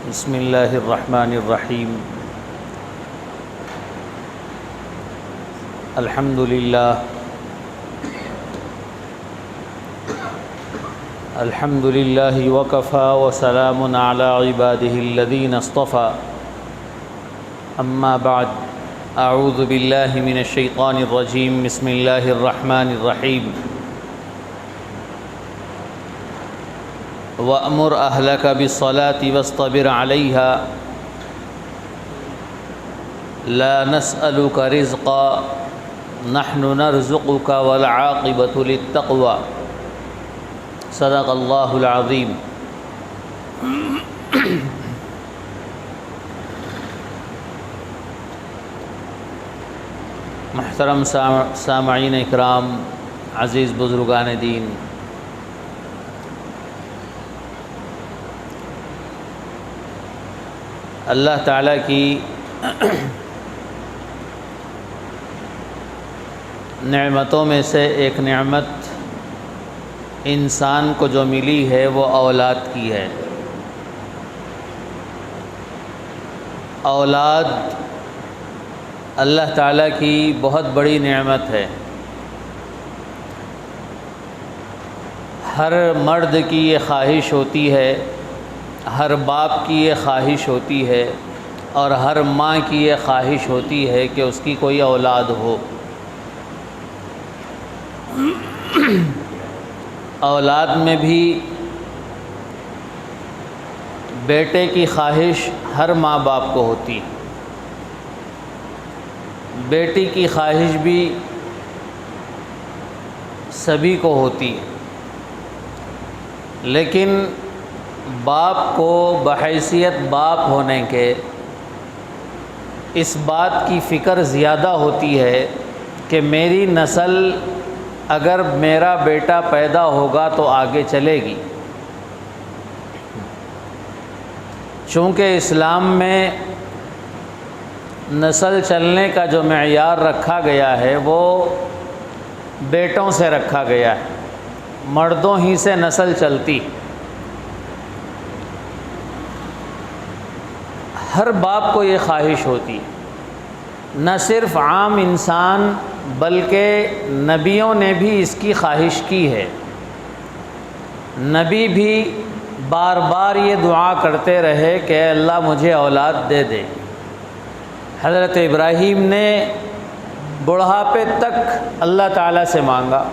بسم اللہ الرحمن الرحیم الحمد للہ وکفی وسلام علی عبادہ الذین اصطفی اما بعد اعوذ باللہ من الشیطان الرجیم بسم اللہ الرحمن الرحیم وَأْمُرْ أَهْلَكَ بِالصَّلَاةِ وَاصْطَبِرْ عَلَيْهَا لَا نَسْأَلُكَ رِزْقًا نَحْنُ نَرْزُقُكَ وَالْعَاقِبَةُ لِلتَّقْوَى صدق اللہ العظیم۔ محترم سامعین اکرام، عزیز بزرگان دین، اللہ تعالیٰ کی نعمتوں میں سے ایک نعمت انسان کو جو ملی ہے وہ اولاد کی ہے۔ اولاد اللہ تعالیٰ کی بہت بڑی نعمت ہے۔ ہر مرد کی یہ خواہش ہوتی ہے، ہر باپ کی یہ خواہش ہوتی ہے، اور ہر ماں کی یہ خواہش ہوتی ہے کہ اس کی کوئی اولاد ہو۔ اولاد میں بھی بیٹے کی خواہش ہر ماں باپ کو ہوتی، بیٹی کی خواہش بھی سبھی کو ہوتی، لیکن باپ کو بحیثیت باپ ہونے کے اس بات کی فکر زیادہ ہوتی ہے کہ میری نسل اگر میرا بیٹا پیدا ہوگا تو آگے چلے گی۔ چونکہ اسلام میں نسل چلنے کا جو معیار رکھا گیا ہے وہ بیٹوں سے رکھا گیا ہے، مردوں ہی سے نسل چلتی۔ ہر باپ کو یہ خواہش ہوتی، نہ صرف عام انسان بلکہ نبیوں نے بھی اس کی خواہش کی ہے۔ نبی بھی بار بار یہ دعا کرتے رہے کہ اے اللہ مجھے اولاد دے دے۔ حضرت ابراہیم نے بڑھاپے تک اللہ تعالیٰ سے مانگا،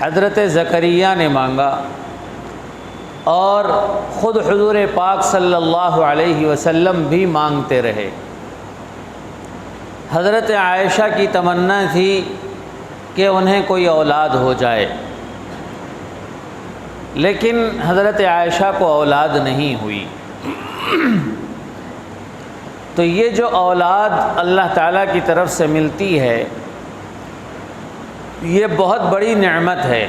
حضرت زکریا نے مانگا، اور خود حضور پاک صلی اللہ علیہ وسلم بھی مانگتے رہے۔ حضرت عائشہ کی تمنا تھی کہ انہیں کوئی اولاد ہو جائے، لیکن حضرت عائشہ کو اولاد نہیں ہوئی۔ تو یہ جو اولاد اللہ تعالیٰ کی طرف سے ملتی ہے یہ بہت بڑی نعمت ہے۔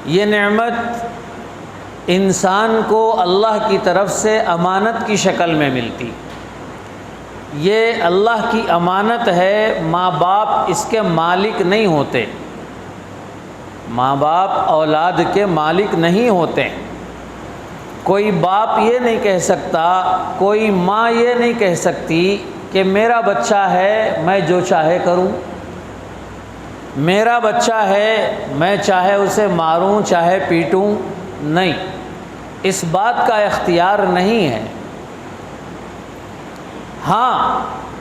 یہ نعمت انسان کو اللہ کی طرف سے امانت کی شکل میں ملتی، یہ اللہ کی امانت ہے۔ ماں باپ اس کے مالک نہیں ہوتے، ماں باپ اولاد کے مالک نہیں ہوتے۔ کوئی باپ یہ نہیں کہہ سکتا، کوئی ماں یہ نہیں کہہ سکتی کہ میرا بچہ ہے میں جو چاہے کروں، میرا بچہ ہے میں چاہے اسے ماروں چاہے پیٹوں۔ نہیں، اس بات کا اختیار نہیں ہے۔ ہاں،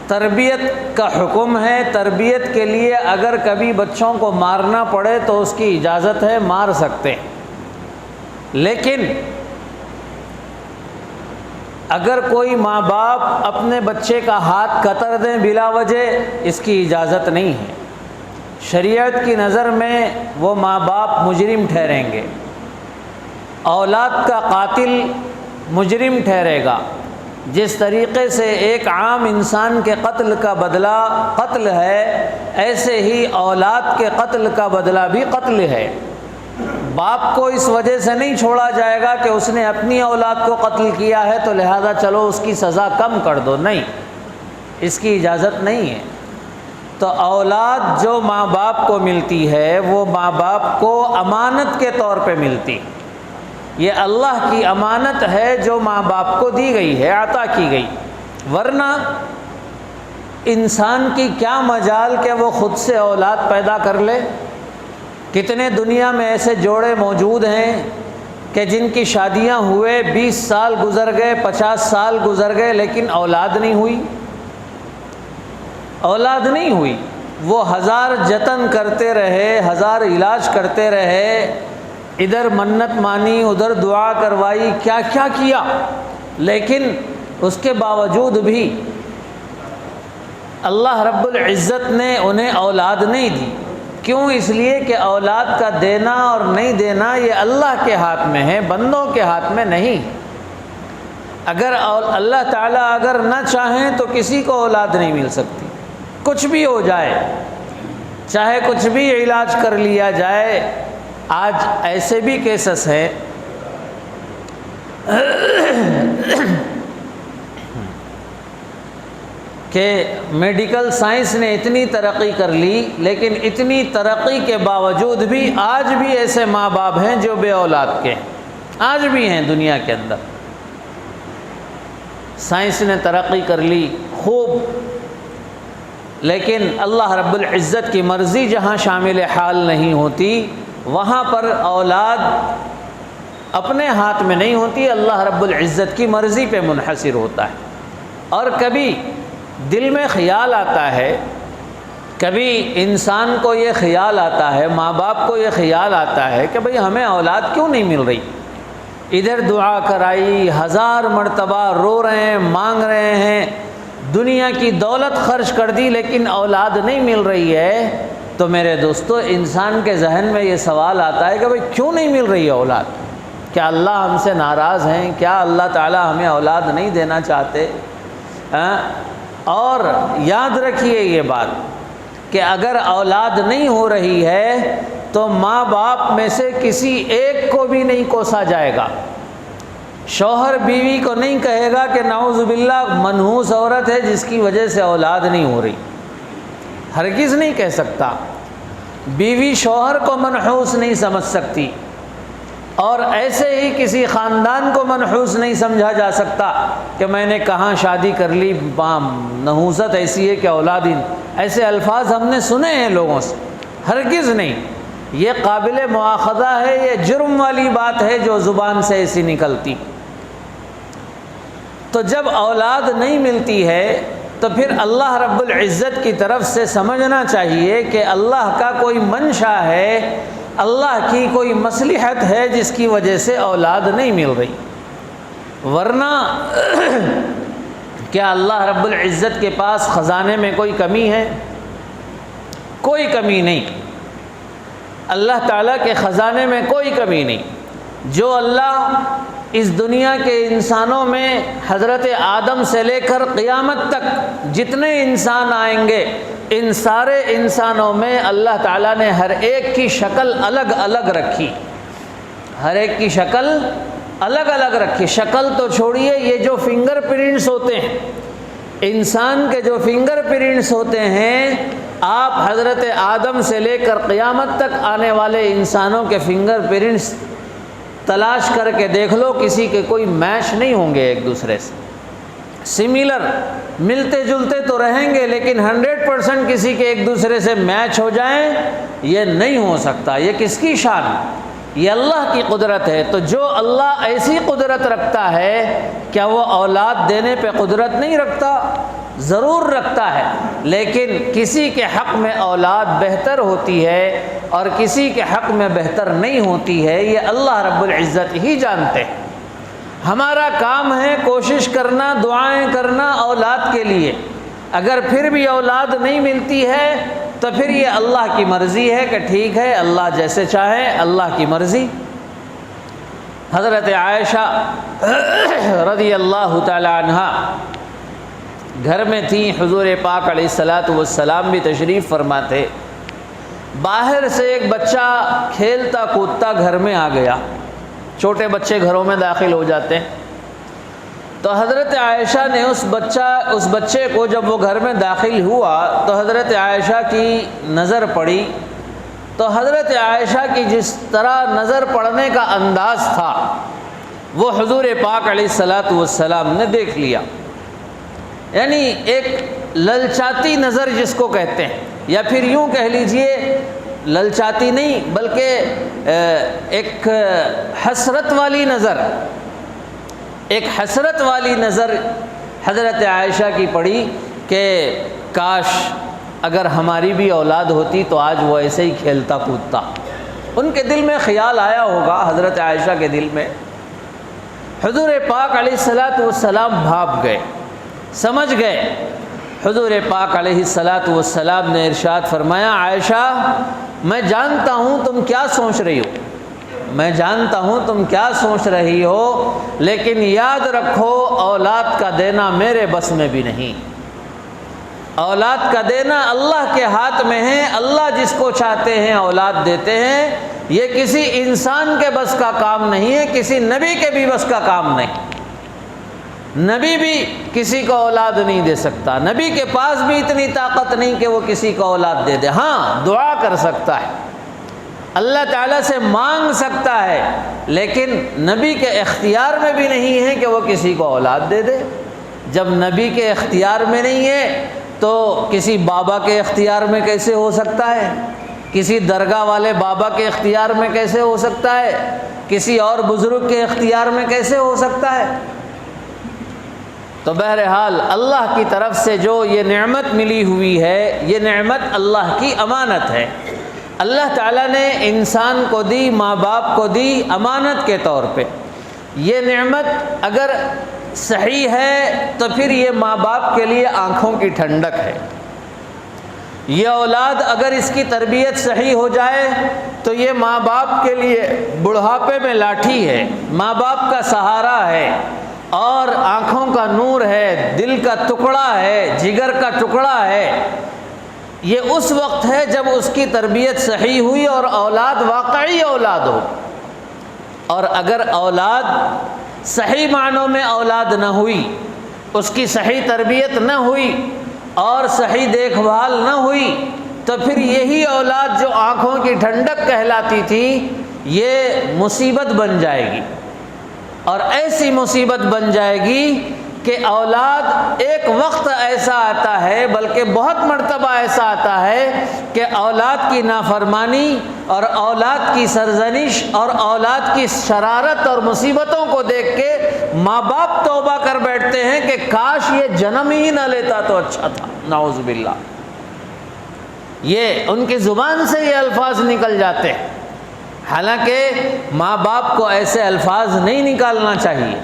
تربیت کا حکم ہے، تربیت کے لیے اگر کبھی بچوں کو مارنا پڑے تو اس کی اجازت ہے، مار سکتے ہیں، لیکن اگر کوئی ماں باپ اپنے بچے کا ہاتھ قطع دیں بلا وجہ، اس کی اجازت نہیں ہے۔ شریعت کی نظر میں وہ ماں باپ مجرم ٹھہریں گے، اولاد کا قاتل مجرم ٹھہرے گا۔ جس طریقے سے ایک عام انسان کے قتل کا بدلہ قتل ہے، ایسے ہی اولاد کے قتل کا بدلہ بھی قتل ہے۔ باپ کو اس وجہ سے نہیں چھوڑا جائے گا کہ اس نے اپنی اولاد کو قتل کیا ہے تو لہذا چلو اس کی سزا کم کر دو، نہیں، اس کی اجازت نہیں ہے۔ تو اولاد جو ماں باپ کو ملتی ہے وہ ماں باپ کو امانت کے طور پہ ملتی، یہ اللہ کی امانت ہے جو ماں باپ کو دی گئی ہے، عطا کی گئی، ورنہ انسان کی کیا مجال کہ وہ خود سے اولاد پیدا کر لے۔ کتنے دنیا میں ایسے جوڑے موجود ہیں کہ جن کی شادیاں ہوئے 20 سال گزر گئے، 50 سال گزر گئے، لیکن اولاد نہیں ہوئی، اولاد نہیں ہوئی۔ وہ 1000 جتن کرتے رہے، 1000 علاج کرتے رہے، ادھر منت مانی، ادھر دعا کروائی، کیا کیا کیا، لیکن اس کے باوجود بھی اللہ رب العزت نے انہیں اولاد نہیں دی۔ کیوں؟ اس لیے کہ اولاد کا دینا اور نہیں دینا یہ اللہ کے ہاتھ میں ہے، بندوں کے ہاتھ میں نہیں۔ اگر اللہ تعالیٰ اگر نہ چاہیں تو کسی کو اولاد نہیں مل سکتی، کچھ بھی ہو جائے، چاہے کچھ بھی علاج کر لیا جائے۔ آج ایسے بھی کیسز ہیں کہ میڈیکل سائنس نے اتنی ترقی کر لی، لیکن اتنی ترقی کے باوجود بھی آج بھی ایسے ماں باپ ہیں جو بے اولاد کے ہیں، آج بھی ہیں دنیا کے اندر۔ سائنس نے ترقی کر لی خوب، لیکن اللہ رب العزت کی مرضی جہاں شامل حال نہیں ہوتی وہاں پر اولاد اپنے ہاتھ میں نہیں ہوتی، اللہ رب العزت کی مرضی پہ منحصر ہوتا ہے۔ اور کبھی دل میں خیال آتا ہے، کبھی انسان کو یہ خیال آتا ہے، ماں باپ کو یہ خیال آتا ہے کہ بھئی ہمیں اولاد کیوں نہیں مل رہی۔ ادھر دعا کرائی، 1000 مرتبہ رو رہے ہیں، مانگ رہے ہیں، دنیا کی دولت خرچ کر دی، لیکن اولاد نہیں مل رہی ہے۔ تو میرے دوستو، انسان کے ذہن میں یہ سوال آتا ہے کہ بھئی کیوں نہیں مل رہی ہے اولاد؟ کیا اللہ ہم سے ناراض ہیں؟ کیا اللہ تعالی ہمیں اولاد نہیں دینا چاہتے؟ اور یاد رکھیے یہ بات کہ اگر اولاد نہیں ہو رہی ہے تو ماں باپ میں سے کسی ایک کو بھی نہیں کوسا جائے گا۔ شوہر بیوی کو نہیں کہے گا کہ نعوذ باللہ منحوس عورت ہے جس کی وجہ سے اولاد نہیں ہو رہی، ہرگز نہیں کہہ سکتا۔ بیوی شوہر کو منحوس نہیں سمجھ سکتی، اور ایسے ہی کسی خاندان کو منحوس نہیں سمجھا جا سکتا کہ میں نے کہاں شادی کر لی، نحوست ایسی ہے کہ اولاد ہی۔ ایسے الفاظ ہم نے سنے ہیں لوگوں سے، ہرگز نہیں۔ یہ قابل مواخذہ ہے، یہ جرم والی بات ہے جو زبان سے ایسی نکلتی۔ تو جب اولاد نہیں ملتی ہے تو پھر اللہ رب العزت کی طرف سے سمجھنا چاہیے کہ اللہ کا کوئی منشا ہے، اللہ کی کوئی مصلحت ہے جس کی وجہ سے اولاد نہیں مل رہی۔ ورنہ کیا اللہ رب العزت کے پاس خزانے میں کوئی کمی ہے؟ کوئی کمی نہیں، اللہ تعالیٰ کے خزانے میں کوئی کمی نہیں۔ جو اللہ اس دنیا کے انسانوں میں حضرت آدم سے لے کر قیامت تک جتنے انسان آئیں گے، ان سارے انسانوں میں اللہ تعالیٰ نے ہر ایک کی شکل الگ الگ رکھی، ہر ایک کی شکل الگ الگ رکھی۔ شکل تو چھوڑیے، یہ جو فنگر پرنٹس ہوتے ہیں، انسان کے جو فنگر پرنٹس ہوتے ہیں، آپ حضرت آدم سے لے کر قیامت تک آنے والے انسانوں کے فنگر پرنٹس تلاش کر کے دیکھ لو، کسی کے کوئی میچ نہیں ہوں گے ایک دوسرے سے۔ سملر، ملتے جلتے تو رہیں گے، لیکن 100% کسی کے ایک دوسرے سے میچ ہو جائیں یہ نہیں ہو سکتا۔ یہ کس کی شان؟ یہ اللہ کی قدرت ہے۔ تو جو اللہ ایسی قدرت رکھتا ہے، کیا وہ اولاد دینے پہ قدرت نہیں رکھتا؟ ضرور رکھتا ہے، لیکن کسی کے حق میں اولاد بہتر ہوتی ہے اور کسی کے حق میں بہتر نہیں ہوتی ہے، یہ اللہ رب العزت ہی جانتے ہیں۔ ہمارا کام ہے کوشش کرنا، دعائیں کرنا اولاد کے لیے۔ اگر پھر بھی اولاد نہیں ملتی ہے تو پھر یہ اللہ کی مرضی ہے کہ ٹھیک ہے، اللہ جیسے چاہے، اللہ کی مرضی۔ حضرت عائشہ رضی اللہ تعالی عنہا گھر میں تھیں، حضور پاک علیہ الصلاۃ والسلام بھی تشریف فرما تھے۔ باہر سے ایک بچہ کھیلتا کودتا گھر میں آ گیا۔ چھوٹے بچے گھروں میں داخل ہو جاتے ہیں، تو حضرت عائشہ نے اس بچے کو، جب وہ گھر میں داخل ہوا تو حضرت عائشہ کی نظر پڑی تو حضرت عائشہ کی جس طرح نظر پڑنے کا انداز تھا وہ حضور پاک علیہ الصلاۃ والسلام نے دیکھ لیا. یعنی ایک للچاتی نظر جس کو کہتے ہیں، یا پھر یوں کہہ لیجئے للچاتی نہیں بلکہ ایک حسرت والی نظر، ایک حسرت والی نظر حضرت عائشہ کی پڑی کہ کاش اگر ہماری بھی اولاد ہوتی تو آج وہ ایسے ہی کھیلتا کودتا. ان کے دل میں خیال آیا ہوگا، حضرت عائشہ کے دل میں. حضور پاک علیہ الصلاۃ والسلام بھاپ گئے، سمجھ گئے. حضور پاک علیہ الصلاۃ والسلام نے ارشاد فرمایا، عائشہ میں جانتا ہوں تم کیا سوچ رہی ہو، میں جانتا ہوں تم کیا سوچ رہی ہو، لیکن یاد رکھو اولاد کا دینا میرے بس میں بھی نہیں. اولاد کا دینا اللہ کے ہاتھ میں ہے. اللہ جس کو چاہتے ہیں اولاد دیتے ہیں. یہ کسی انسان کے بس کا کام نہیں ہے، کسی نبی کے بھی بس کا کام نہیں. نبی بھی کسی کو اولاد نہیں دے سکتا، نبی کے پاس بھی اتنی طاقت نہیں کہ وہ کسی کو اولاد دے دے. ہاں دعا کر سکتا ہے، اللہ تعالیٰ سے مانگ سکتا ہے، لیکن نبی کے اختیار میں بھی نہیں ہے کہ وہ کسی کو اولاد دے دے. جب نبی کے اختیار میں نہیں ہے تو کسی بابا کے اختیار میں کیسے ہو سکتا ہے؟ کسی درگاہ والے بابا کے اختیار میں کیسے ہو سکتا ہے؟ کسی اور بزرگ کے اختیار میں کیسے ہو سکتا ہے؟ تو بہرحال اللہ کی طرف سے جو یہ نعمت ملی ہوئی ہے، یہ نعمت اللہ کی امانت ہے. اللہ تعالیٰ نے انسان کو دی، ماں باپ کو دی امانت کے طور پہ. یہ نعمت اگر صحیح ہے تو پھر یہ ماں باپ کے لیے آنکھوں کی ٹھنڈک ہے. یہ اولاد اگر اس کی تربیت صحیح ہو جائے تو یہ ماں باپ کے لیے بڑھاپے میں لاٹھی ہے، ماں باپ کا سہارا ہے اور آنکھوں کا نور ہے، دل کا ٹکڑا ہے، جگر کا ٹکڑا ہے. یہ اس وقت ہے جب اس کی تربیت صحیح ہوئی اور اولاد واقعی اولاد ہو. اور اگر اولاد صحیح معنوں میں اولاد نہ ہوئی، اس کی صحیح تربیت نہ ہوئی اور صحیح دیکھ بھال نہ ہوئی، تو پھر یہی اولاد جو آنکھوں کی ٹھنڈک کہلاتی تھی یہ مصیبت بن جائے گی. اور ایسی مصیبت بن جائے گی کہ اولاد ایک وقت ایسا آتا ہے، بلکہ بہت مرتبہ ایسا آتا ہے کہ اولاد کی نافرمانی اور اولاد کی سرزنش اور اولاد کی شرارت اور مصیبتوں کو دیکھ کے ماں باپ توبہ کر بیٹھتے ہیں کہ کاش یہ جنم ہی نہ لیتا تو اچھا تھا. نعوذ باللہ. یہ ان کی زبان سے یہ الفاظ نکل جاتے ہیں، حالانکہ ماں باپ کو ایسے الفاظ نہیں نکالنا چاہیے.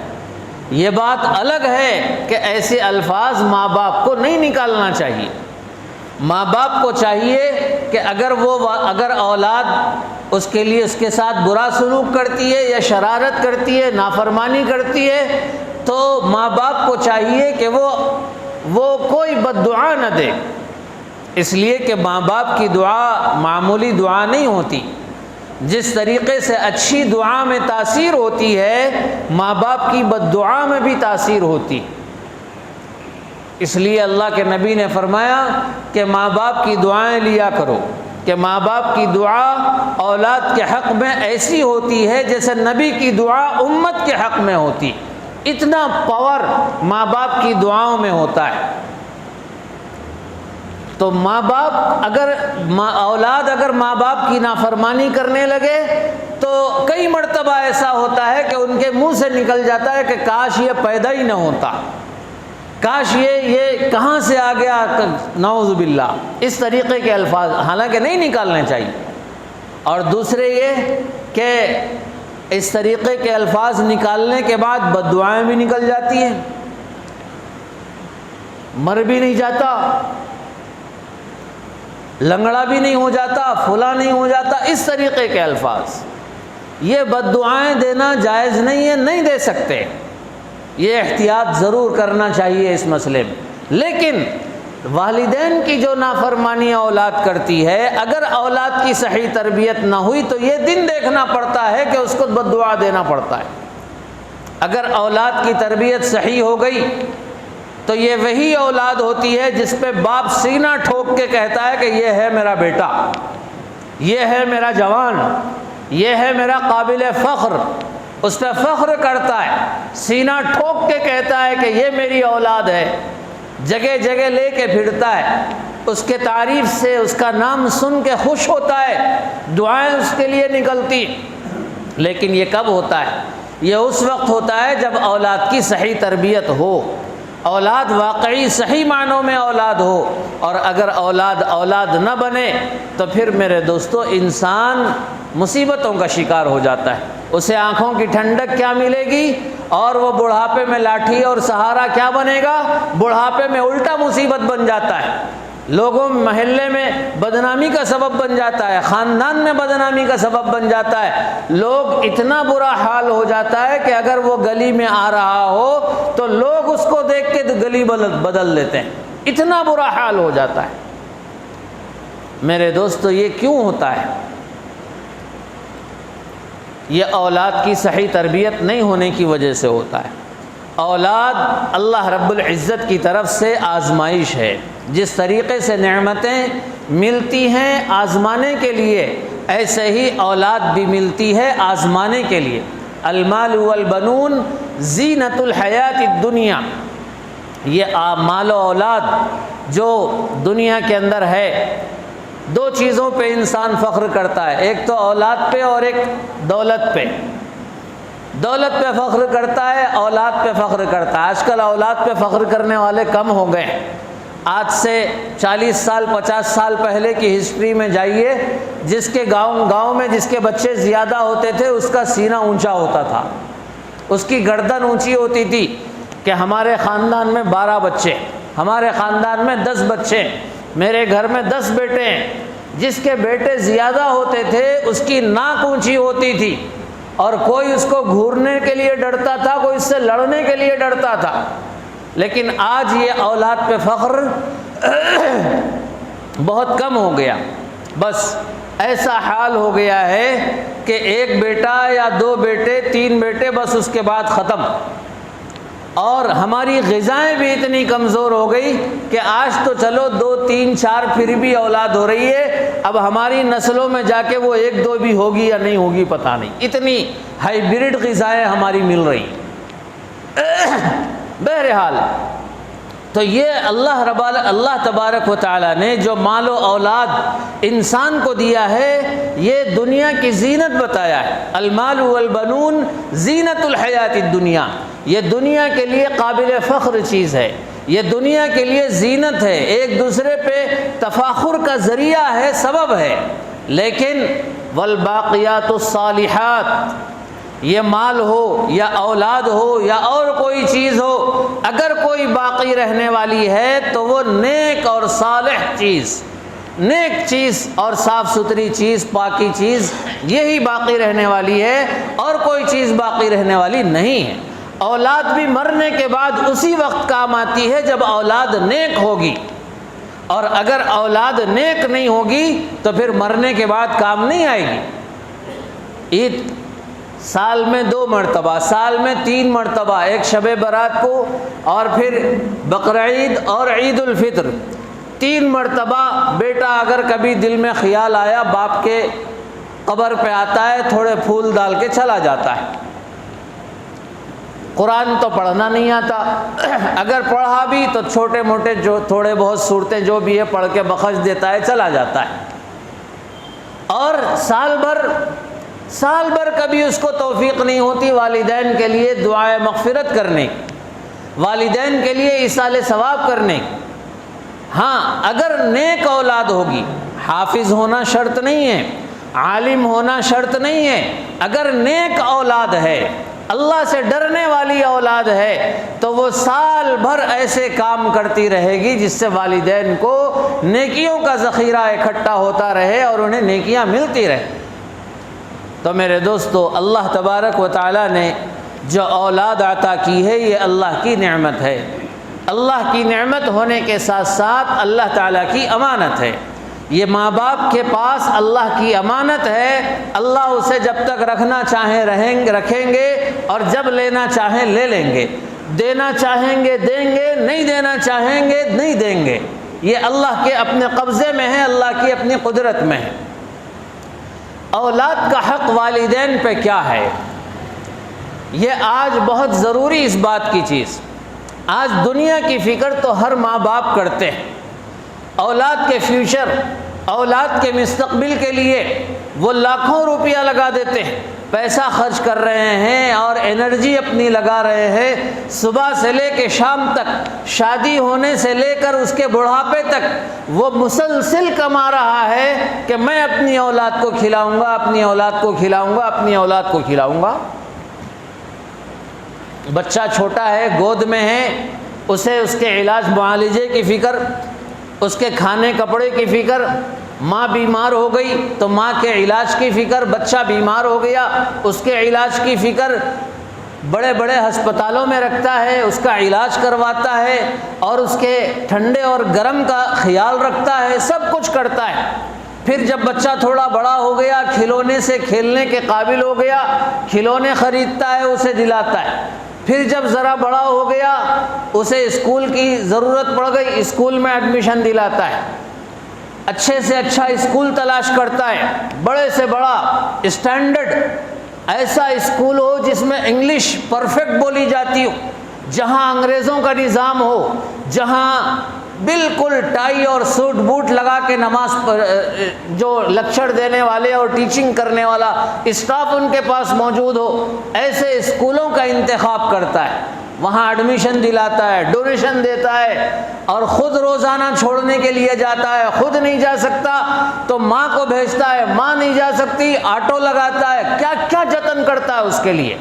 یہ بات الگ ہے کہ ایسے الفاظ ماں باپ کو نہیں نکالنا چاہیے. ماں باپ کو چاہیے کہ اگر اولاد اس کے لیے اس کے ساتھ برا سلوک کرتی ہے یا شرارت کرتی ہے، نافرمانی کرتی ہے، تو ماں باپ کو چاہیے کہ وہ کوئی بد دعا نہ دے. اس لیے کہ ماں باپ کی دعا معمولی دعا نہیں ہوتی. جس طریقے سے اچھی دعا میں تاثیر ہوتی ہے، ماں باپ کی بد دعا میں بھی تاثیر ہوتی. اس لیے اللہ کے نبی نے فرمایا کہ ماں باپ کی دعائیں لیا کرو، کہ ماں باپ کی دعا اولاد کے حق میں ایسی ہوتی ہے جیسے نبی کی دعا امت کے حق میں ہوتی. اتنا پاور ماں باپ کی دعاؤں میں ہوتا ہے. تو ماں باپ اولاد اگر ماں باپ کی نافرمانی کرنے لگے تو کئی مرتبہ ایسا ہوتا ہے کہ ان کے منہ سے نکل جاتا ہے کہ کاش یہ پیدا ہی نہ ہوتا، کاش یہ کہاں سے آ گیا. نعوذ باللہ. اس طریقے کے الفاظ حالانکہ نہیں نکالنے چاہیے. اور دوسرے یہ کہ اس طریقے کے الفاظ نکالنے کے بعد بد دعائیں بھی نکل جاتی ہیں، مر بھی نہیں جاتا، لنگڑا بھی نہیں ہو جاتا، پھلا نہیں ہو جاتا. اس طریقے کے الفاظ، یہ بد دعائیں دینا جائز نہیں ہے، نہیں دے سکتے. یہ احتیاط ضرور کرنا چاہیے اس مسئلے میں. لیکن والدین کی جو نافرمانی اولاد کرتی ہے، اگر اولاد کی صحیح تربیت نہ ہوئی تو یہ دن دیکھنا پڑتا ہے کہ اس کو بد دعا دینا پڑتا ہے. اگر اولاد کی تربیت صحیح ہو گئی تو یہ وہی اولاد ہوتی ہے جس پہ باپ سینہ ٹھوک کے کہتا ہے کہ یہ ہے میرا بیٹا، یہ ہے میرا جوان، یہ ہے میرا قابل فخر، اس پہ فخر کرتا ہے، سینہ ٹھوک کے کہتا ہے کہ یہ میری اولاد ہے، جگہ جگہ لے کے پھرتا ہے، اس کے تعریف سے، اس کا نام سن کے خوش ہوتا ہے، دعائیں اس کے لیے نکلتی۔ لیکن یہ کب ہوتا ہے؟ یہ اس وقت ہوتا ہے جب اولاد کی صحیح تربیت ہو، اولاد واقعی صحیح معنوں میں اولاد ہو، اور اگر اولاد نہ بنے تو پھر میرے دوستو انسان مصیبتوں کا شکار ہو جاتا ہے۔ اسے آنکھوں کی ٹھنڈک کیا ملے گی، اور وہ بڑھاپے میں لاٹھی اور سہارا کیا بنے گا؟ بڑھاپے میں الٹا مصیبت بن جاتا ہے، لوگوں محلے میں بدنامی کا سبب بن جاتا ہے، خاندان میں بدنامی کا سبب بن جاتا ہے، لوگ اتنا برا حال ہو جاتا ہے کہ اگر وہ گلی میں آ رہا ہو تو لوگ اس کو دیکھ کے گلی بدل لیتے ہیں، اتنا برا حال ہو جاتا ہے۔ میرے دوستو یہ کیوں ہوتا ہے؟ یہ اولاد کی صحیح تربیت نہیں ہونے کی وجہ سے ہوتا ہے۔ اولاد اللہ رب العزت کی طرف سے آزمائش ہے، جس طریقے سے نعمتیں ملتی ہیں آزمانے کے لیے، ایسے ہی اولاد بھی ملتی ہے آزمانے کے لیے۔ المال والبنون زینت الحیات الدنیا، یہ مال و اولاد جو دنیا کے اندر ہے، دو چیزوں پہ انسان فخر کرتا ہے، ایک تو اولاد پہ اور ایک دولت پہ۔ دولت پہ فخر کرتا ہے، اولاد پہ فخر کرتا ہے۔ آج کل اولاد پہ فخر کرنے والے کم ہو گئے ہیں۔ آج سے 40 سال 50 سال پہلے کی ہسٹری میں جائیے، جس کے گاؤں میں جس کے بچے زیادہ ہوتے تھے اس کا سینہ اونچا ہوتا تھا، اس کی گردن اونچی ہوتی تھی کہ ہمارے خاندان میں 12 بچے، ہمارے خاندان میں 10 بچے، میرے گھر میں 10 بیٹے ہیں۔ جس کے بیٹے زیادہ ہوتے تھے اس کی ناک اونچی ہوتی تھی، اور کوئی اس کو گھورنے کے لیے ڈرتا تھا، کوئی اس سے لڑنے کے لیے ڈرتا تھا۔ لیکن آج یہ اولاد پہ فخر بہت کم ہو گیا، بس ایسا حال ہو گیا ہے کہ ایک بیٹا یا 2 بیٹے 3 بیٹے، بس اس کے بعد ختم۔ اور ہماری غذائیں بھی اتنی کمزور ہو گئی کہ آج تو چلو 2 3 4 پھر بھی اولاد ہو رہی ہے، اب ہماری نسلوں میں جا کے وہ 1 2 بھی ہوگی یا نہیں ہوگی پتہ نہیں، اتنی ہائیبرڈ غذائیں ہماری مل رہی۔ بہرحال تو یہ اللہ تبارک و تعالیٰ نے جو مال و اولاد انسان کو دیا ہے، یہ دنیا کی زینت بتایا ہے۔ المال والبنون زینت الحیات الدنیا، یہ دنیا کے لیے قابل فخر چیز ہے، یہ دنیا کے لیے زینت ہے، ایک دوسرے پہ تفاخر کا ذریعہ ہے، سبب ہے۔ لیکن والباقیات الصالحات، یہ مال ہو یا اولاد ہو یا اور کوئی چیز ہو، اگر کوئی باقی رہنے والی ہے تو وہ نیک اور صالح چیز، نیک چیز اور صاف ستھری چیز، پاکی چیز، یہی باقی رہنے والی ہے، اور کوئی چیز باقی رہنے والی نہیں ہے۔ اولاد بھی مرنے کے بعد اسی وقت کام آتی ہے جب اولاد نیک ہوگی، اور اگر اولاد نیک نہیں ہوگی تو پھر مرنے کے بعد کام نہیں آئے گی۔ عید سال میں 2 مرتبہ، سال میں 3 مرتبہ، ایک شب برات کو اور پھر بقرعید اور عید الفطر، 3 مرتبہ بیٹا اگر کبھی دل میں خیال آیا باپ کے قبر پہ آتا ہے، تھوڑے پھول ڈال کے چلا جاتا ہے۔ قرآن تو پڑھنا نہیں آتا، اگر پڑھا بھی تو چھوٹے موٹے جو تھوڑے بہت صورتیں جو بھی ہے پڑھ کے بخش دیتا ہے، چلا جاتا ہے۔ اور سال بھر کبھی اس کو توفیق نہیں ہوتی والدین کے لیے دعائے مغفرت کرنے، والدین کے لیے ایصال ثواب کرنے۔ ہاں اگر نیک اولاد ہوگی، حافظ ہونا شرط نہیں ہے، عالم ہونا شرط نہیں ہے، اگر نیک اولاد ہے، اللہ سے ڈرنے والی اولاد ہے، تو وہ سال بھر ایسے کام کرتی رہے گی جس سے والدین کو نیکیوں کا ذخیرہ اکٹھا ہوتا رہے اور انہیں نیکیاں ملتی رہے۔ تو میرے دوستو، اللہ تبارک و تعالیٰ نے جو اولاد عطا کی ہے یہ اللہ کی نعمت ہے، اللہ کی نعمت ہونے کے ساتھ ساتھ اللہ تعالیٰ کی امانت ہے۔ یہ ماں باپ کے پاس اللہ کی امانت ہے، اللہ اسے جب تک رکھنا چاہیں رکھیں گے، اور جب لینا چاہیں لے لیں گے، دینا چاہیں گے دیں گے، نہیں دینا چاہیں گے نہیں دیں گے۔ یہ اللہ کے اپنے قبضے میں ہے، اللہ کی اپنی قدرت میں ہے۔ اولاد کا حق والدین پہ کیا ہے؟ یہ آج بہت ضروری اس بات کی چیز. آج دنیا کی فکر تو ہر ماں باپ کرتے ہیں. اولاد کے فیوچر، اولاد کے مستقبل کے لیے وہ لاکھوں روپیہ لگا دیتے ہیں، پیسہ خرچ کر رہے ہیں اور انرجی اپنی لگا رہے ہیں. صبح سے لے کے شام تک، شادی ہونے سے لے کر اس کے بڑھاپے تک وہ مسلسل کما رہا ہے کہ میں اپنی اولاد کو کھلاؤں گا، اپنی اولاد کو کھلاؤں گا، اپنی اولاد کو کھلاؤں گا. بچہ چھوٹا ہے، گود میں ہے، اسے اس کے علاج معالجے کی فکر، اس کے کھانے کپڑے کی فکر. ماں بیمار ہو گئی تو ماں کے علاج کی فکر، بچہ بیمار ہو گیا اس کے علاج کی فکر. بڑے بڑے ہسپتالوں میں رکھتا ہے، اس کا علاج کرواتا ہے اور اس کے ٹھنڈے اور گرم کا خیال رکھتا ہے، سب کچھ کرتا ہے. پھر جب بچہ تھوڑا بڑا ہو گیا، کھلونے سے کھیلنے کے قابل ہو گیا، کھلونے خریدتا ہے، اسے دلاتا ہے. پھر جب ذرا بڑا ہو گیا، اسے اسکول کی ضرورت پڑ گئی، اسکول میں ایڈمیشن دلاتا ہے. اچھے سے اچھا اسکول تلاش کرتا ہے، بڑے سے بڑا اسٹینڈرڈ ایسا اسکول ہو جس میں انگلش پرفیکٹ بولی جاتی ہو، جہاں انگریزوں کا نظام ہو، جہاں بالکل ٹائی اور سوٹ بوٹ لگا کے نماز جو لیکچر دینے والے اور ٹیچنگ کرنے والا اسٹاف ان کے پاس موجود ہو، ایسے اسکولوں کا انتخاب کرتا ہے. وہاں ایڈمیشن دلاتا ہے، ڈونیشن دیتا ہے اور خود روزانہ چھوڑنے کے لیے جاتا ہے. خود نہیں جا سکتا تو ماں کو بھیجتا ہے، ماں نہیں جا سکتی آٹو لگاتا ہے، کیا کیا جتن کرتا ہے اس کے لیے.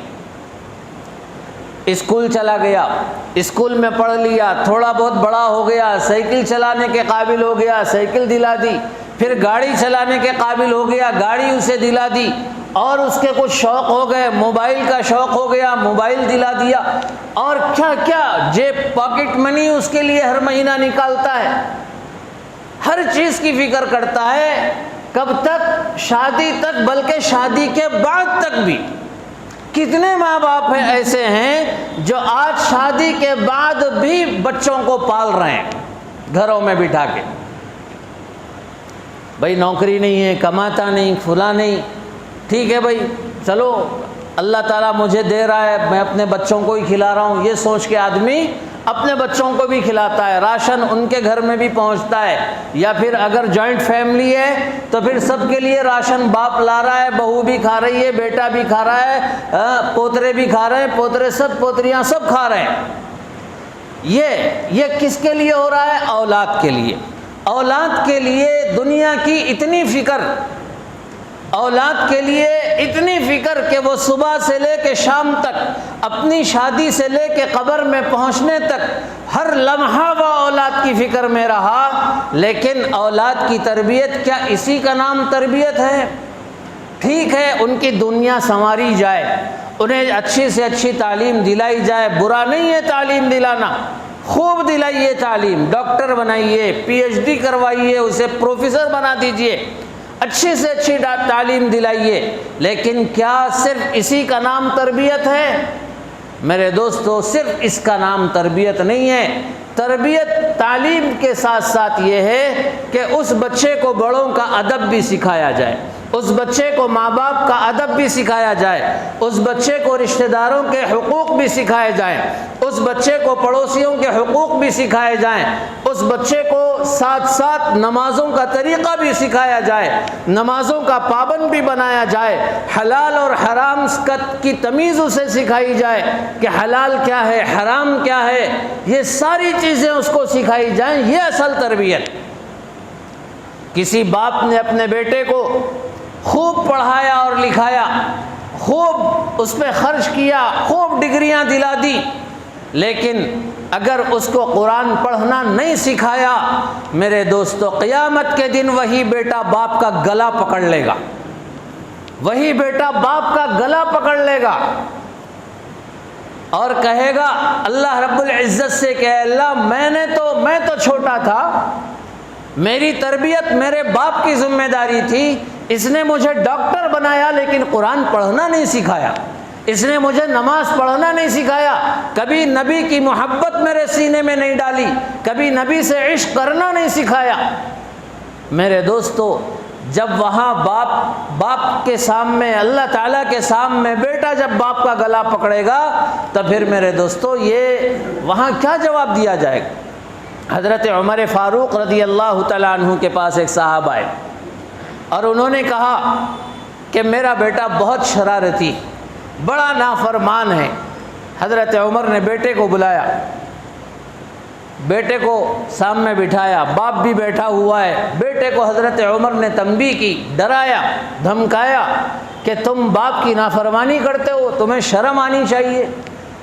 اسکول چلا گیا، اسکول میں پڑھ لیا، تھوڑا بہت بڑا ہو گیا، سائیکل چلانے کے قابل ہو گیا، سائیکل دلا دی. پھر گاڑی چلانے کے قابل ہو گیا، گاڑی اسے دلا دی. اور اس کے کچھ شوق ہو گئے، موبائل کا شوق ہو گیا، موبائل دلا دیا. اور کیا کیا جیب پاکٹ منی اس کے لیے ہر مہینہ نکالتا ہے، ہر چیز کی فکر کرتا ہے. کب تک؟ شادی تک، بلکہ شادی کے بعد تک بھی. کتنے ماں باپ ایسے ہیں جو آج شادی کے بعد بھی بچوں کو پال رہے ہیں گھروں میں بٹھا کے. بھائی نوکری نہیں ہے، کماتا نہیں، فلاں نہیں، ٹھیک ہے بھائی چلو اللہ تعالیٰ مجھے دے رہا ہے، میں اپنے بچوں کو ہی کھلا رہا ہوں، یہ سوچ کے آدمی اپنے بچوں کو بھی کھلاتا ہے، راشن ان کے گھر میں بھی پہنچتا ہے. یا پھر اگر جوائنٹ فیملی ہے تو پھر سب کے لیے راشن باپ لا رہا ہے، بہو بھی کھا رہی ہے، بیٹا بھی کھا رہا ہے، پوترے بھی کھا رہے ہیں، پوترے سب پوتریاں سب کھا رہے ہیں. یہ کس کے لیے ہو رہا ہے؟ اولاد کے لیے. اولاد کے لیے دنیا کی اتنی فکر، اولاد کے لیے اتنی فکر کہ وہ صبح سے لے کے شام تک، اپنی شادی سے لے کے قبر میں پہنچنے تک ہر لمحہ وہ اولاد کی فکر میں رہا. لیکن اولاد کی تربیت کیا اسی کا نام تربیت ہے؟ ٹھیک ہے ان کی دنیا سنواری جائے، انہیں اچھی سے اچھی تعلیم دلائی جائے، برا نہیں ہے تعلیم دلانا، خوب دلائیے تعلیم، ڈاکٹر بنائیے، پی ایچ ڈی کروائیے، اسے پروفیسر بنا دیجئے، اچھی سے اچھی تعلیم دلائیے. لیکن کیا صرف اسی کا نام تربیت ہے؟ میرے دوستو صرف اس کا نام تربیت نہیں ہے. تربیت تعلیم کے ساتھ ساتھ یہ ہے کہ اس بچے کو بڑوں کا ادب بھی سکھایا جائے، اس بچے کو ماں باپ کا ادب بھی سکھایا جائے، اس بچے کو رشتہ داروں کے حقوق بھی سکھائے جائیں، اس بچے کو پڑوسیوں کے حقوق بھی سکھائے جائیں، اس بچے کو ساتھ ساتھ نمازوں کا طریقہ بھی سکھایا جائے، نمازوں کا پابند بھی بنایا جائے، حلال اور حرام کی تمیز اسے سکھائی جائے کہ حلال کیا ہے، حرام کیا ہے، یہ ساری چیزیں اس کو سکھائی جائیں. یہ اصل تربیت. کسی باپ نے اپنے بیٹے کو خوب پڑھایا اور لکھایا، خوب اس پہ خرچ کیا، خوب ڈگریاں دلا دی، لیکن اگر اس کو قرآن پڑھنا نہیں سکھایا، میرے دوستو قیامت کے دن وہی بیٹا باپ کا گلا پکڑ لے گا، وہی بیٹا باپ کا گلا پکڑ لے گا اور کہے گا اللہ رب العزت سے کہ اللہ میں تو چھوٹا تھا، میری تربیت میرے باپ کی ذمہ داری تھی، اس نے مجھے ڈاکٹر بنایا لیکن قرآن پڑھنا نہیں سکھایا، اس نے مجھے نماز پڑھنا نہیں سکھایا، کبھی نبی کی محبت میرے سینے میں نہیں ڈالی، کبھی نبی سے عشق کرنا نہیں سکھایا. میرے دوستو جب وہاں باپ کے سامنے، اللہ تعالیٰ کے سامنے بیٹا جب باپ کا گلا پکڑے گا تو پھر میرے دوستو یہ وہاں کیا جواب دیا جائے گا؟ حضرت عمر فاروق رضی اللہ تعالیٰ عنہ کے پاس ایک صاحب آئے اور انہوں نے کہا کہ میرا بیٹا بہت شرارتی، بڑا نافرمان ہے۔ حضرت عمر نے بیٹے کو بلایا، بیٹے کو سامنے بٹھایا، باپ بھی بیٹھا ہوا ہے، بیٹے کو حضرت عمر نے تنبیہ کی، ڈرایا، دھمکایا کہ تم باپ کی نافرمانی کرتے ہو، تمہیں شرم آنی چاہیے۔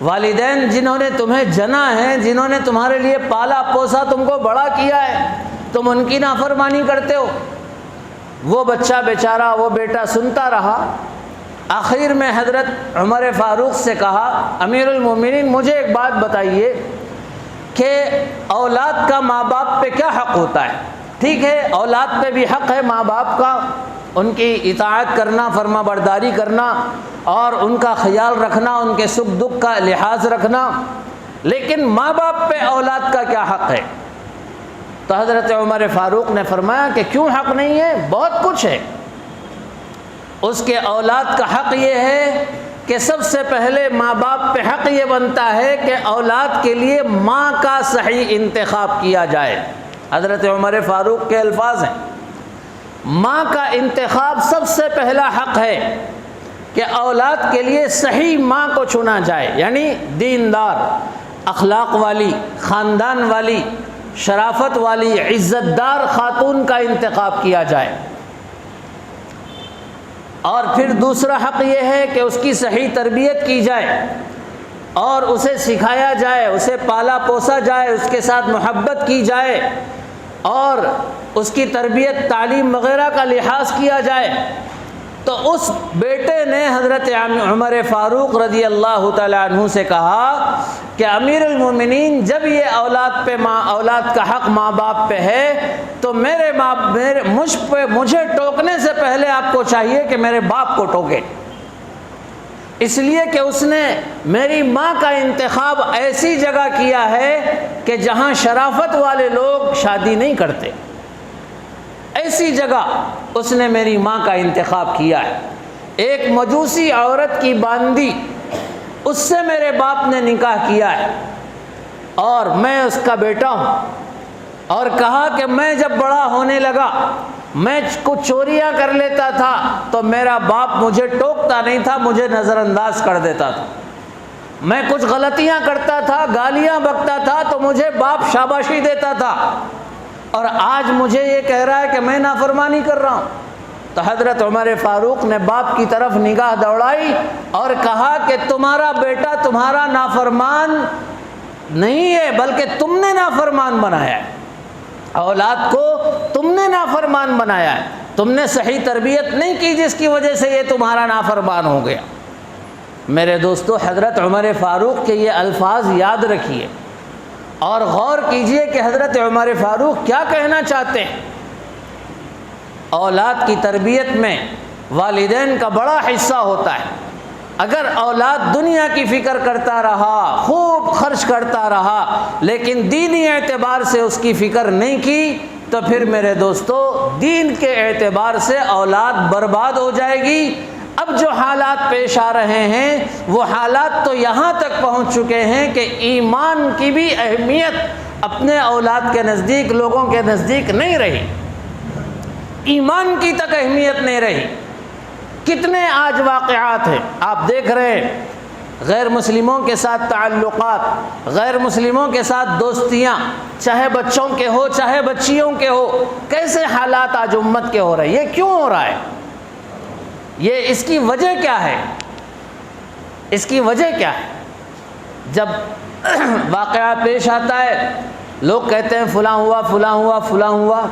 والدین جنہوں نے تمہیں جنا ہے، جنہوں نے تمہارے لیے پالا پوسا، تم کو بڑا کیا ہے، تم ان کی نافرمانی کرتے ہو۔ وہ بچہ بیچارہ، وہ بیٹا سنتا رہا۔ آخر میں حضرت عمر فاروق سے کہا، امیر المومنین مجھے ایک بات بتائیے کہ اولاد کا ماں باپ پہ کیا حق ہوتا ہے؟ ٹھیک ہے، اولاد پہ بھی حق ہے ماں باپ کا، ان کی اطاعت کرنا، فرما برداری کرنا اور ان کا خیال رکھنا، ان کے سکھ دکھ کا لحاظ رکھنا، لیکن ماں باپ پہ اولاد کا کیا حق ہے؟ تو حضرت عمر فاروق نے فرمایا کہ کیوں حق نہیں ہے؟ بہت کچھ ہے۔ اس کے اولاد کا حق یہ ہے کہ سب سے پہلے ماں باپ پہ حق یہ بنتا ہے کہ اولاد کے لیے ماں کا صحیح انتخاب کیا جائے۔ حضرت عمر فاروق کے الفاظ ہیں، ماں کا انتخاب سب سے پہلا حق ہے کہ اولاد کے لیے صحیح ماں کو چنا جائے، یعنی دیندار، اخلاق والی، خاندان والی، شرافت والی، عزت دار خاتون کا انتخاب کیا جائے۔ اور پھر دوسرا حق یہ ہے کہ اس کی صحیح تربیت کی جائے اور اسے سکھایا جائے، اسے پالا پوسا جائے، اس کے ساتھ محبت کی جائے اور اس کی تربیت، تعلیم وغیرہ کا لحاظ کیا جائے۔ تو اس بیٹے نے حضرت عمر فاروق رضی اللہ تعالیٰ عنہ سے کہا کہ امیر المومنین جب یہ اولاد کا حق ماں باپ پہ ہے تو مجھے ٹوکنے سے پہلے آپ کو چاہیے کہ میرے باپ کو ٹوکے، اس لیے کہ اس نے میری ماں کا انتخاب ایسی جگہ کیا ہے کہ جہاں شرافت والے لوگ شادی نہیں کرتے، ایسی جگہ اس نے میری ماں کا انتخاب کیا ہے۔ ایک مجوسی عورت کی باندی، اس سے میرے باپ نے نکاح کیا ہے اور میں اس کا بیٹا ہوں، اور کہا کہ میں جب بڑا ہونے لگا میں کچھ چوریاں کر لیتا تھا تو میرا باپ مجھے ٹوکتا نہیں تھا، مجھے نظر انداز کر دیتا تھا۔ میں کچھ غلطیاں کرتا تھا، گالیاں بکتا تھا تو مجھے باپ شاباشی دیتا تھا، اور آج مجھے یہ کہہ رہا ہے کہ میں نافرمانی کر رہا ہوں۔ تو حضرت عمر فاروق نے باپ کی طرف نگاہ دوڑائی اور کہا کہ تمہارا بیٹا تمہارا نافرمان نہیں ہے، بلکہ تم نے نافرمان بنایا ہے، اولاد کو تم نے نافرمان بنایا ہے، تم نے صحیح تربیت نہیں کی جس کی وجہ سے یہ تمہارا نافرمان ہو گیا۔ میرے دوستو، حضرت عمر فاروق کے یہ الفاظ یاد رکھیے اور غور کیجئے کہ حضرت عمر فاروق کیا کہنا چاہتے ہیں۔ اولاد کی تربیت میں والدین کا بڑا حصہ ہوتا ہے۔ اگر اولاد دنیا کی فکر کرتا رہا، خوب خرچ کرتا رہا، لیکن دینی اعتبار سے اس کی فکر نہیں کی تو پھر میرے دوستو دین کے اعتبار سے اولاد برباد ہو جائے گی۔ اب جو حالات پیش آ رہے ہیں وہ حالات تو یہاں تک پہنچ چکے ہیں کہ ایمان کی بھی اہمیت اپنے اولاد کے نزدیک، لوگوں کے نزدیک نہیں رہی، ایمان کی تک اہمیت نہیں رہی۔ کتنے آج واقعات ہیں آپ دیکھ رہے ہیں، غیر مسلموں کے ساتھ تعلقات، غیر مسلموں کے ساتھ دوستیاں، چاہے بچوں کے ہو چاہے بچیوں کے ہو، کیسے حالات آج امت کے ہو رہے ہیں۔ یہ کیوں ہو رہا ہے؟ یہ اس کی وجہ کیا ہے؟ اس کی وجہ کیا ہے؟ جب واقعہ پیش آتا ہے لوگ کہتے ہیں فلاں ہوا فلاں ہوا فلاں ہوا،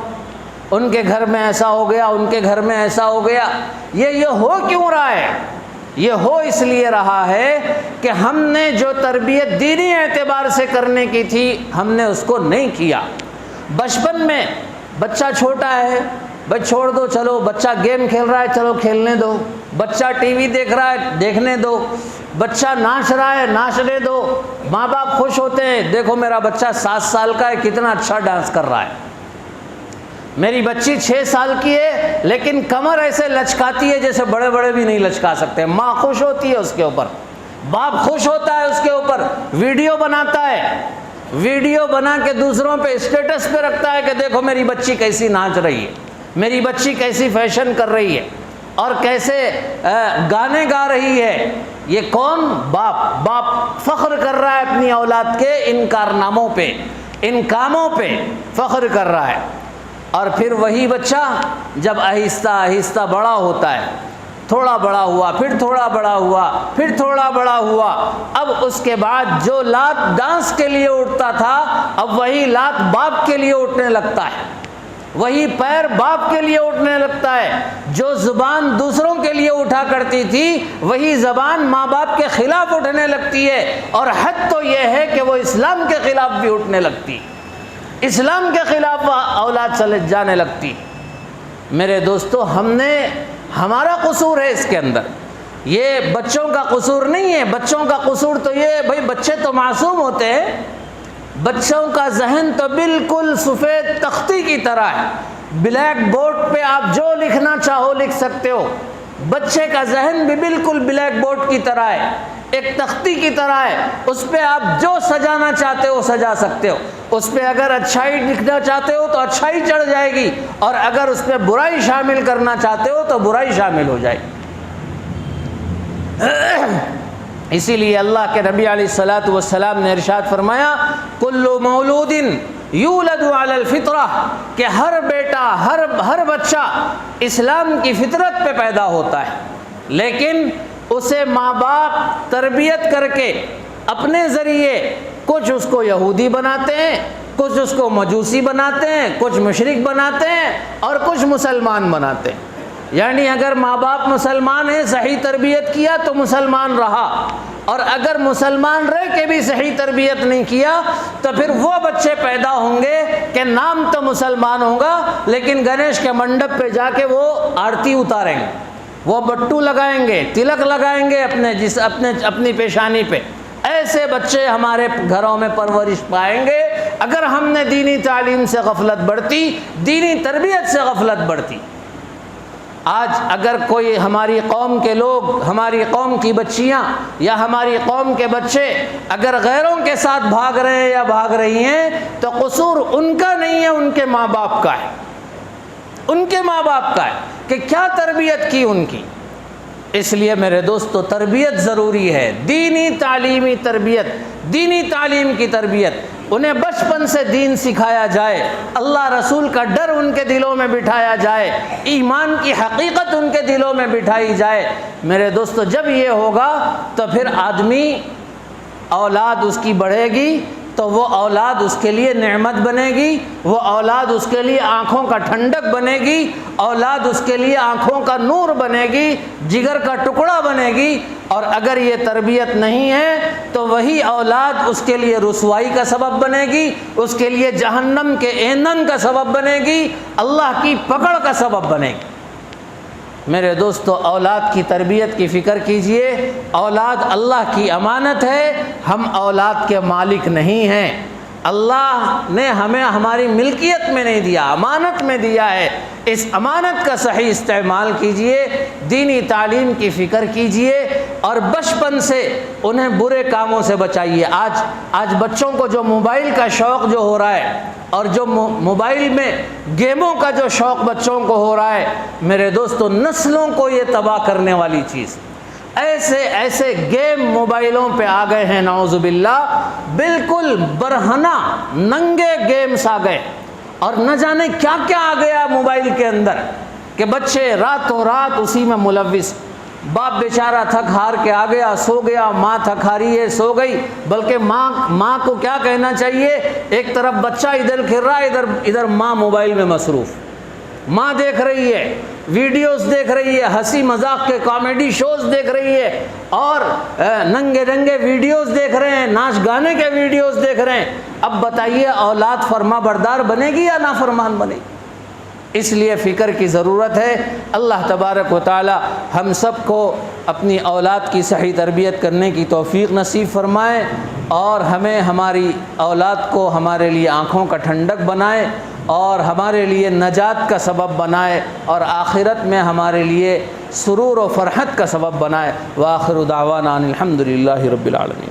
ان کے گھر میں ایسا ہو گیا، ان کے گھر میں ایسا ہو گیا۔ یہ ہو کیوں رہا ہے؟ یہ ہو اس لیے رہا ہے کہ ہم نے جو تربیت دینی اعتبار سے کرنے کی تھی ہم نے اس کو نہیں کیا۔ بچپن میں بچہ چھوٹا ہے، بھائی چھوڑ دو، چلو بچہ گیم کھیل رہا ہے، چلو کھیلنے دو، بچہ ٹی وی دیکھ رہا ہے، دیکھنے دو، بچہ ناچ رہا ہے، ناچنے دو، ماں باپ خوش ہوتے ہیں، دیکھو میرا بچہ 7 سال کا ہے، کتنا اچھا ڈانس کر رہا ہے۔ میری بچی 6 سال کی ہے لیکن کمر ایسے لچکاتی ہے جیسے بڑے بڑے بھی نہیں لچکا سکتے. ماں خوش ہوتی ہے اس کے اوپر, باپ خوش ہوتا ہے اس کے اوپر, ویڈیو بناتا ہے, ویڈیو بنا کے دوسروں پہ اسٹیٹس پہ رکھتا ہے کہ دیکھو میری بچی کیسی ناچ رہی ہے, میری بچی کیسی فیشن کر رہی ہے اور کیسے گانے گا رہی ہے. یہ کون؟ باپ فخر کر رہا ہے اپنی اولاد کے ان کارناموں پہ, ان کاموں پہ فخر کر رہا ہے. اور پھر وہی بچہ جب آہستہ آہستہ بڑا ہوتا ہے, تھوڑا بڑا ہوا, پھر تھوڑا بڑا ہوا, پھر تھوڑا بڑا ہوا, اب اس کے بعد جو لات ڈانس کے لیے اٹھتا تھا اب وہی لات باپ کے لیے اٹھنے لگتا ہے, وہی پیر باپ کے لیے اٹھنے لگتا ہے. جو زبان دوسروں کے لیے اٹھا کرتی تھی وہی زبان ماں باپ کے خلاف اٹھنے لگتی ہے. اور حد تو یہ ہے کہ وہ اسلام کے خلاف بھی اٹھنے لگتی, اسلام کے خلاف اولاد چلے جانے لگتی. میرے دوستو, ہمارا قصور ہے اس کے اندر, یہ بچوں کا قصور نہیں ہے. بچوں کا قصور تو یہ, بھائی بچے تو معصوم ہوتے ہیں, بچوں کا ذہن تو بالکل سفید تختی کی طرح ہے, بلیک بورڈ پہ آپ جو لکھنا چاہو لکھ سکتے ہو. بچے کا ذہن بھی بالکل بلیک بورڈ کی طرح ہے, ایک تختی کی طرح ہے, اس پہ آپ جو سجانا چاہتے ہو سجا سکتے ہو. اس پہ اگر اچھائی لکھنا چاہتے ہو تو اچھائی چڑھ جائے گی, اور اگر اس پہ برائی شامل کرنا چاہتے ہو تو برائی شامل ہو جائے گی. اسی لیے اللہ کے نبی علیہ الصلوۃ والسلام نے ارشاد فرمایا, کل مولود یولد علی الفطرہ, کہ ہر بیٹا, ہر بچہ اسلام کی فطرت پہ پیدا ہوتا ہے, لیکن اسے ماں باپ تربیت کر کے اپنے ذریعے کچھ اس کو یہودی بناتے ہیں, کچھ اس کو مجوسی بناتے ہیں, کچھ مشرک بناتے ہیں, اور کچھ مسلمان بناتے ہیں. یعنی اگر ماں باپ مسلمان ہیں, صحیح تربیت کیا تو مسلمان رہا, اور اگر مسلمان رہ کے بھی صحیح تربیت نہیں کیا تو پھر وہ بچے پیدا ہوں گے کہ نام تو مسلمان ہوگا لیکن گنیش کے منڈپ پہ جا کے وہ آرتی اتاریں گے, وہ بٹو لگائیں گے, تلک لگائیں گے اپنی پیشانی پہ. ایسے بچے ہمارے گھروں میں پرورش پائیں گے اگر ہم نے دینی تعلیم سے غفلت برتی, دینی تربیت سے غفلت برتی. آج اگر کوئی ہماری قوم کے لوگ, ہماری قوم کی بچیاں یا ہماری قوم کے بچے اگر غیروں کے ساتھ بھاگ رہے ہیں یا بھاگ رہی ہیں تو قصور ان کا نہیں ہے, ان کے ماں باپ کا ہے, ان کے ماں باپ کا ہے کہ کیا تربیت کی ان کی. اس لیے میرے دوستو, تربیت ضروری ہے, دینی تعلیمی تربیت, دینی تعلیم کی تربیت. انہیں بچپن سے دین سکھایا جائے, اللہ رسول کا ڈر ان کے دلوں میں بٹھایا جائے, ایمان کی حقیقت ان کے دلوں میں بٹھائی جائے. میرے دوستو, جب یہ ہوگا تو پھر آدمی, اولاد اس کی بڑھے گی تو وہ اولاد اس کے لیے نعمت بنے گی, وہ اولاد اس کے لیے آنکھوں کا ٹھنڈک بنے گی, اولاد اس کے لیے آنکھوں کا نور بنے گی, جگر کا ٹکڑا بنے گی. اور اگر یہ تربیت نہیں ہے تو وہی اولاد اس کے لیے رسوائی کا سبب بنے گی, اس کے لیے جہنم کے ایندھن کا سبب بنے گی, اللہ کی پکڑ کا سبب بنے گی. میرے دوستو, اولاد کی تربیت کی فکر کیجئے. اولاد اللہ کی امانت ہے, ہم اولاد کے مالک نہیں ہیں. اللہ نے ہمیں ہماری ملکیت میں نہیں دیا, امانت میں دیا ہے. اس امانت کا صحیح استعمال کیجئے, دینی تعلیم کی فکر کیجئے, اور بچپن سے انہیں برے کاموں سے بچائیے. آج بچوں کو جو موبائل کا شوق جو ہو رہا ہے, اور جو موبائل میں گیموں کا جو شوق بچوں کو ہو رہا ہے, میرے دوستو, نسلوں کو یہ تباہ کرنے والی چیز. ایسے گیم موبائلوں پہ آ گئے ہیں, نعوذ باللہ, بالکل برہنہ ننگے گیمز آ گئے, اور نہ جانے کیا کیا آ گیا موبائل کے اندر کہ بچے راتوں رات اسی میں ملوث. باپ بیچارہ تھک ہار کے آ گیا, سو گیا, ماں تھک ہاری ہے, سو گئی. بلکہ ماں کو کیا کہنا چاہیے, ایک طرف بچہ ادھر پھر رہا ہے, ادھر ماں موبائل میں مصروف. ماں دیکھ رہی ہے, ویڈیوز دیکھ رہی ہے, ہنسی مذاق کے کامیڈی شوز دیکھ رہی ہے, اور ننگے ننگے ویڈیوز دیکھ رہے ہیں, ناچ گانے کے ویڈیوز دیکھ رہے ہیں. اب بتائیے, اولاد فرما بردار بنے گی یا نافرمان بنے گی؟ اس لیے فکر کی ضرورت ہے. اللہ تبارک و تعالی ہم سب کو اپنی اولاد کی صحیح تربیت کرنے کی توفیق نصیب فرمائے, اور ہمیں ہماری اولاد کو ہمارے لیے آنکھوں کا ٹھنڈک بنائے, اور ہمارے لیے نجات کا سبب بنائے اور آخرت میں ہمارے لیے سرور و فرحت کا سبب بنائے۔ وآخر دعوانا ان الحمد للہ رب العالمین۔